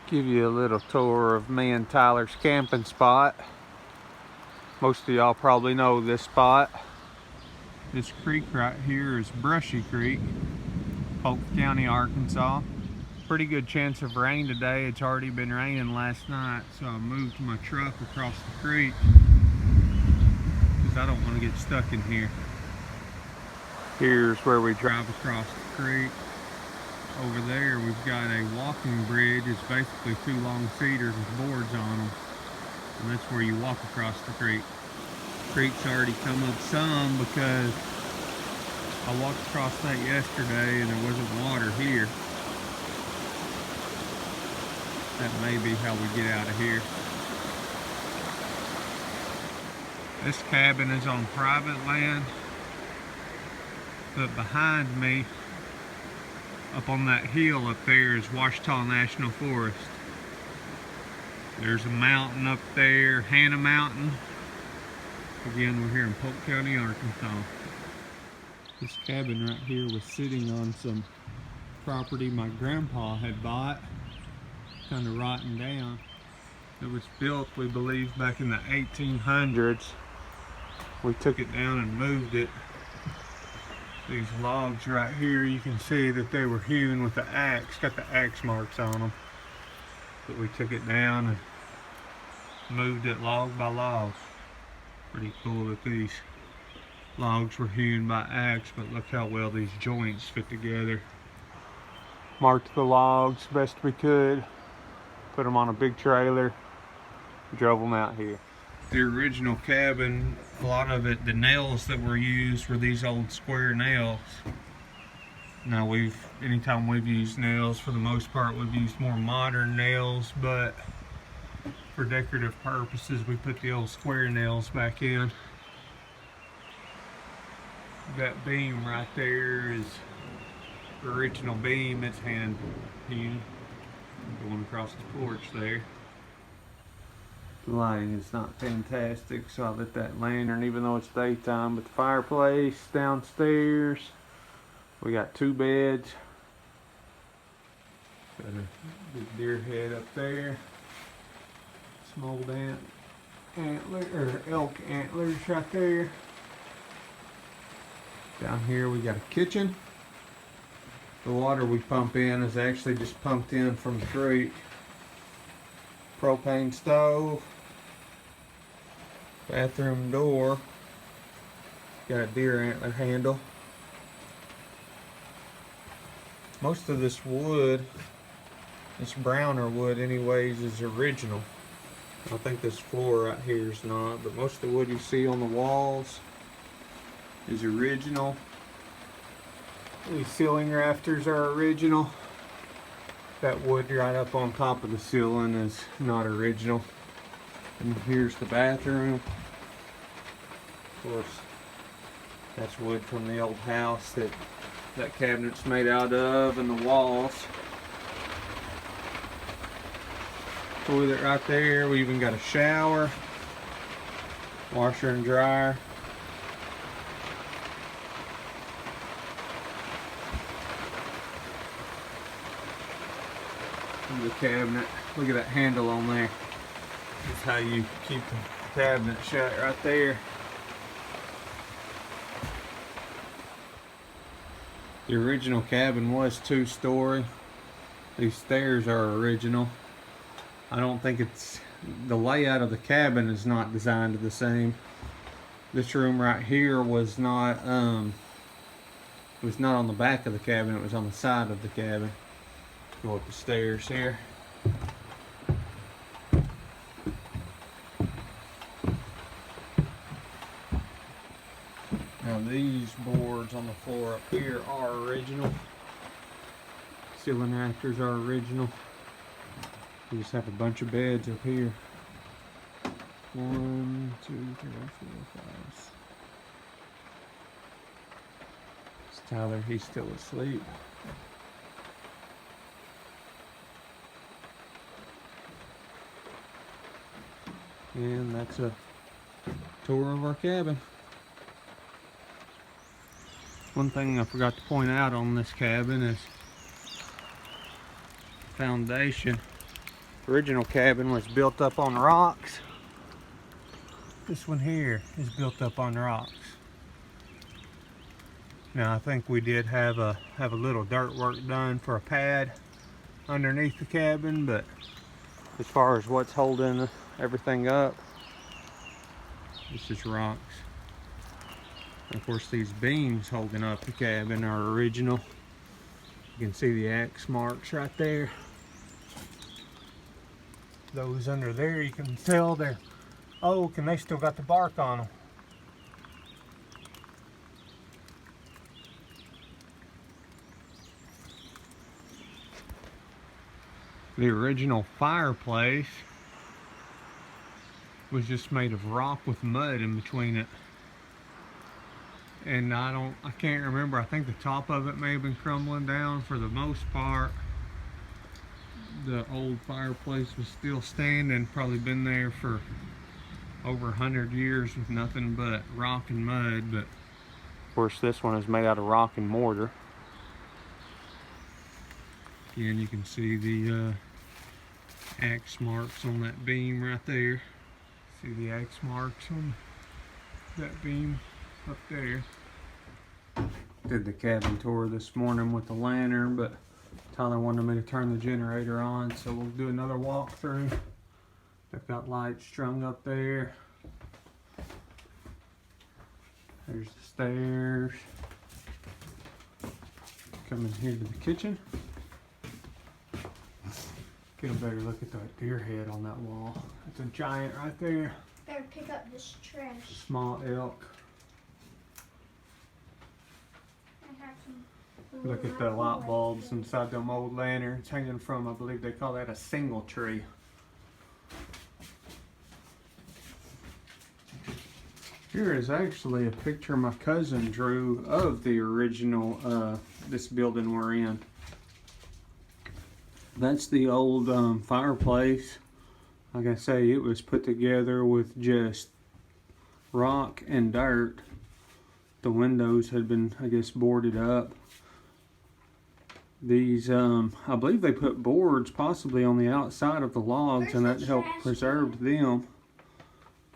Give you a little tour of me and Tyler's camping spot. Most of y'all probably know this spot. This creek right here is Brushy Creek, Polk County, Arkansas. Pretty good chance of rain today. It's already been raining last night, so I moved my truck across the creek because I don't want to get stuck in here. Here's where we drive across the creek. Over there we've got a walking bridge. It's basically two long cedars with boards on them, and that's where you walk across the creek. The creek's already come up some because I walked across that yesterday and there wasn't water here. That may be how we get out of here. This cabin is on private land, but behind me, up on that hill up there, is Ouachita National Forest. There's a mountain up there, Hannah Mountain. Again, we're here in Polk County, Arkansas. This cabin right here was sitting on some property my grandpa had bought, kind of rotting down. It was built, we believe, back in the 1800s. We took it down and moved it. These logs right here, you can see that they were hewn with the axe, got the axe marks on them. But we took it down and moved it log by log. Pretty cool that these logs were hewn by axe, but look how well these joints fit together. Marked the logs best we could, put them on a big trailer, drove them out here. The original cabin, a lot of it, the nails that were used were these old square nails. Now anytime we've used nails, for the most part, we've used more modern nails, but for decorative purposes, we put the old square nails back in. That beam right there is the original beam. It's hand hewn, going across the porch there. The lighting is not fantastic, so I lit that lantern even though it's daytime. But the fireplace downstairs, we got two beds. Got a big deer head up there. Some old elk antlers right there. Down here we got a kitchen. The water we pump in is actually just pumped in from the creek. Propane stove. Bathroom door. Got a deer antler handle. Most of this wood, this browner wood anyways, is original. I think this floor right here is not, but most of the wood you see on the walls is original. These ceiling rafters are original. That wood right up on top of the ceiling is not original. And here's the bathroom. Of course, that's wood from the old house that cabinet's made out of, and the walls. Toilet right there. We even got a shower, washer and dryer. The cabinet, look at that handle on there. That's how you keep the cabinet shut right there. The original cabin was 2-story. These stairs are original. I don't think the layout of the cabin is not designed the same. This room right here was not on the back of the cabin, it was on the side of the cabin. Go up the stairs here. Now these boards on the floor up here are original. Ceiling rafters are original. We just have a bunch of beds up here. 1, 2, 3, 4, 5. It's Tyler, he's still asleep. And that's a tour of our cabin. One thing I forgot to point out on this cabin is foundation. Original cabin was built up on rocks. This one here is built up on rocks. Now I think we did have a little dirt work done for a pad underneath the cabin, but as far as what's holding everything up, this is rocks. And of course, these beams holding up the cabin are original. You can see the axe marks right there. Those under there, you can tell they're oak and they still got the bark on them. The original fireplace was just made of rock with mud in between it. And I can't remember, I think the top of it may have been crumbling down. For the most part, the old fireplace was still standing, probably been there for over 100 years with nothing but rock and mud. But of course this one is made out of rock and mortar. Again, you can see the axe marks on that beam right there. See the axe marks on that beam up there. Did the cabin tour this morning with the lantern, but Tyler wanted me to turn the generator on, so we'll do another walkthrough. They've got lights strung up there. There's the stairs. Coming here to the kitchen. Get a better look at that deer head on that wall. It's a giant right there. Better pick up this trash. Small elk. Look at the light bulbs inside them old lanterns hanging from, I believe they call that a single tree. Here is actually a picture my cousin drew of the original, this building we're in. That's the old fireplace. Like I say, it was put together with just rock and dirt. The windows had been, I guess, boarded up. These, I believe they put boards possibly on the outside of the logs, and that helped preserve them.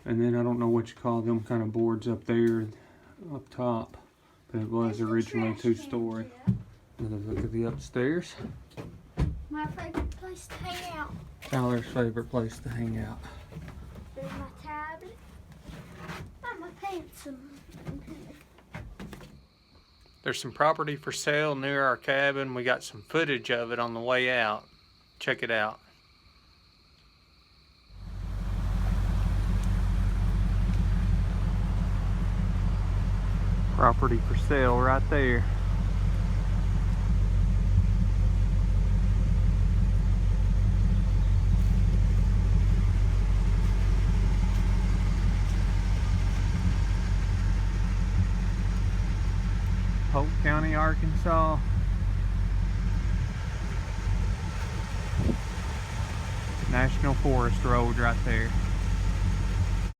And then I don't know what you call them kind of boards up there, up top. But it was originally two-story. Another look at the upstairs. My favorite place to hang out. Tyler's favorite place to hang out. There's my tablet. And my pencil. There's some property for sale near our cabin. We got some footage of it on the way out. Check it out. Property for sale right there. Polk County, Arkansas. National Forest Road right there.